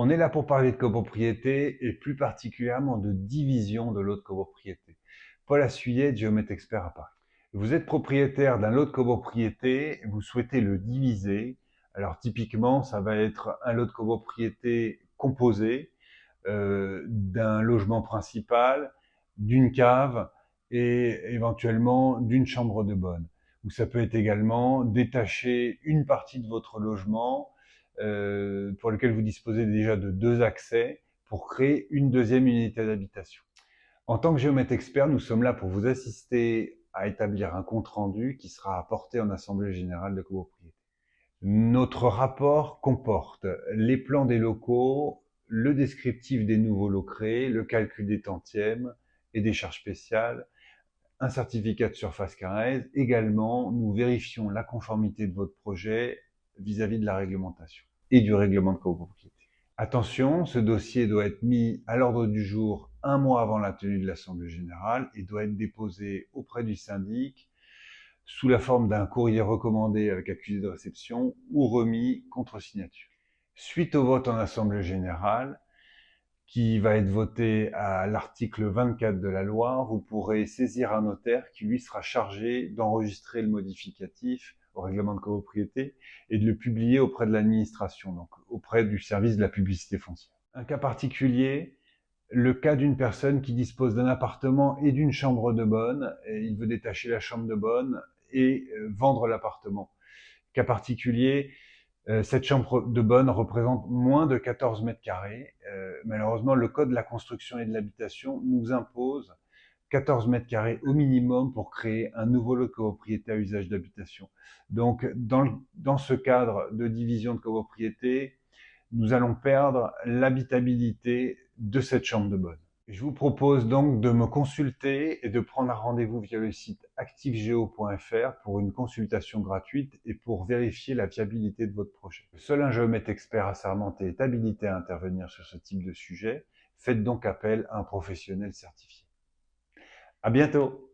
On est là pour parler de copropriété et plus particulièrement de division de lots de copropriété. Paul Assuyet, géomètre expert à Paris. Vous êtes propriétaire d'un lot de copropriété, vous souhaitez le diviser. Alors typiquement, ça va être un lot de copropriété composé d'un logement principal, d'une cave et éventuellement d'une chambre de bonne. Ou ça peut être également détacher une partie de votre logement pour lequel vous disposez déjà de 2 accès pour créer une deuxième unité d'habitation. En tant que géomètre expert, nous sommes là pour vous assister à établir un compte-rendu qui sera apporté en assemblée générale de copropriété. Notre rapport comporte les plans des locaux, le descriptif des nouveaux lots créés, le calcul des tantièmes et des charges spéciales, un certificat de surface carrée. Également, nous vérifions la conformité de votre projet vis-à-vis de la réglementation et du règlement de copropriété. Attention, ce dossier doit être mis à l'ordre du jour 1 mois avant la tenue de l'Assemblée générale et doit être déposé auprès du syndic sous la forme d'un courrier recommandé avec accusé de réception ou remis contre signature. Suite au vote en Assemblée générale, qui va être voté à l'article 24 de la loi, vous pourrez saisir un notaire qui lui sera chargé d'enregistrer le modificatif au règlement de copropriété et de le publier auprès de l'administration, donc auprès du service de la publicité foncière. Un cas particulier, le cas d'une personne qui dispose d'un appartement et d'une chambre de bonne, et il veut détacher la chambre de bonne et vendre l'appartement. Cas particulier, cette chambre de bonne représente moins de 14 mètres carrés. Malheureusement, le code de la construction et de l'habitation nous impose 14 mètres carrés au minimum pour créer un nouveau lot de copropriété à usage d'habitation. Donc, dans ce cadre de division de copropriété, nous allons perdre l'habitabilité de cette chambre de bonne. Je vous propose donc de me consulter et de prendre un rendez-vous via le site activegeo.fr pour une consultation gratuite et pour vérifier la viabilité de votre projet. Seul un géomètre expert assermenté est habilité à intervenir sur ce type de sujet. Faites donc appel à un professionnel certifié. À bientôt!